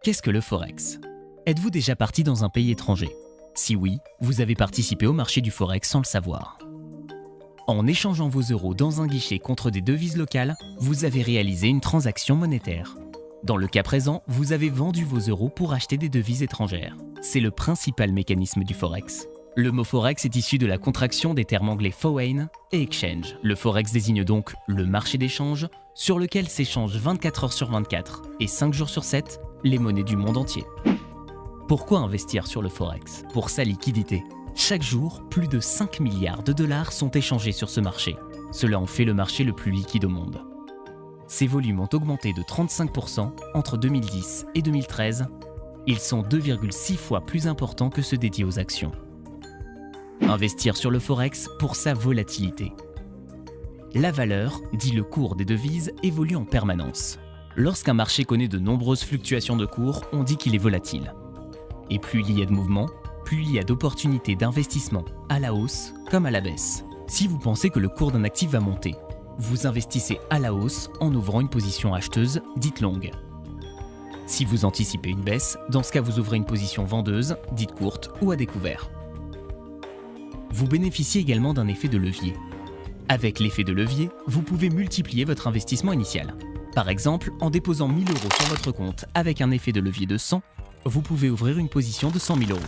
Qu'est-ce que le Forex? Êtes-vous déjà parti dans un pays étranger? Si oui, vous avez participé au marché du Forex sans le savoir. En échangeant vos euros dans un guichet contre des devises locales, vous avez réalisé une transaction monétaire. Dans le cas présent, vous avez vendu vos euros pour acheter des devises étrangères. C'est le principal mécanisme du Forex. Le mot Forex est issu de la contraction des termes anglais foreign et exchange. Le Forex désigne donc le marché d'échange sur lequel s'échangent 24 heures sur 24 et 5 jours sur 7 les monnaies du monde entier. Pourquoi investir sur le Forex? Pour sa liquidité. Chaque jour, plus de 5 milliards de dollars sont échangés sur ce marché. Cela en fait le marché le plus liquide au monde. Ces volumes ont augmenté de 35% entre 2010 et 2013. Ils sont 2,6 fois plus importants que ceux dédiés aux actions. Investir sur le Forex pour sa volatilité. La valeur, dit le cours des devises, évolue en permanence. Lorsqu'un marché connaît de nombreuses fluctuations de cours, on dit qu'il est volatile. Et plus il y a de mouvements, plus il y a d'opportunités d'investissement à la hausse comme à la baisse. Si vous pensez que le cours d'un actif va monter, vous investissez à la hausse en ouvrant une position acheteuse dite longue. Si vous anticipez une baisse, dans ce cas vous ouvrez une position vendeuse dite courte ou à découvert. Vous bénéficiez également d'un effet de levier. Avec l'effet de levier, vous pouvez multiplier votre investissement initial. Par exemple, en déposant 1 000 € sur votre compte avec un effet de levier de 100, vous pouvez ouvrir une position de 100 000 €.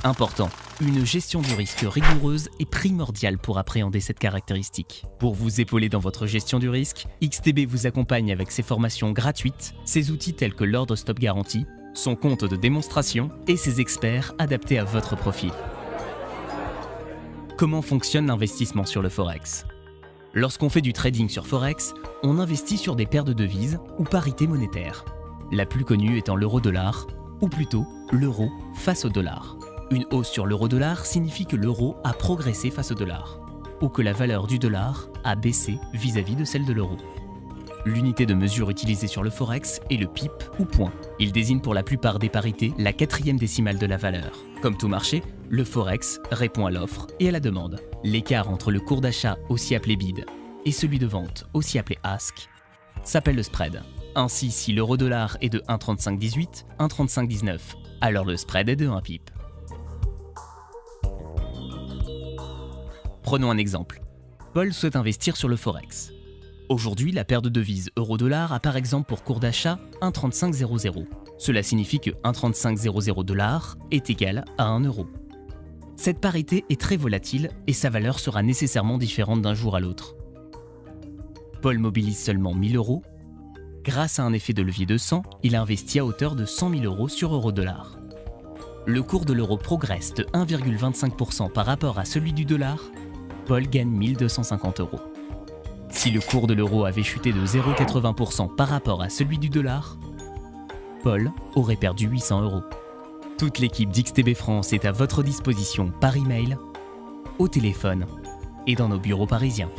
Important, une gestion du risque rigoureuse est primordiale pour appréhender cette caractéristique. Pour vous épauler dans votre gestion du risque, XTB vous accompagne avec ses formations gratuites, ses outils tels que l'ordre stop garantie, son compte de démonstration et ses experts adaptés à votre profil. Comment fonctionne l'investissement sur le Forex? Lorsqu'on fait du trading sur Forex, on investit sur des paires de devises ou parités monétaires. La plus connue étant l'euro-dollar, ou plutôt l'euro face au dollar. Une hausse sur l'euro-dollar signifie que l'euro a progressé face au dollar, ou que la valeur du dollar a baissé vis-à-vis de celle de l'euro. L'unité de mesure utilisée sur le Forex est le pip ou point. Il désigne pour la plupart des parités la 4e décimale de la valeur. Comme tout marché, le Forex répond à l'offre et à la demande. L'écart entre le cours d'achat, aussi appelé bid, et celui de vente, aussi appelé ask, s'appelle le spread. Ainsi, si l'euro-dollar est de 1,3518, 1,3519, alors le spread est de 1 pip. Prenons un exemple. Paul souhaite investir sur le Forex. Aujourd'hui, la paire de devises euro-dollar a par exemple pour cours d'achat 1,3500. Cela signifie que 1,3500 $ est égal à 1 euro. Cette parité est très volatile et sa valeur sera nécessairement différente d'un jour à l'autre. Paul mobilise seulement 1 000 €. Grâce à un effet de levier de 100, il a investi à hauteur de 100 000 € sur euro-dollar. Le cours de l'euro progresse de 1,25% par rapport à celui du dollar. Paul gagne 1 250 €. Si le cours de l'euro avait chuté de 0,80% par rapport à celui du dollar, Paul aurait perdu 800 €. Toute l'équipe d'XTB France est à votre disposition par email, au téléphone et dans nos bureaux parisiens.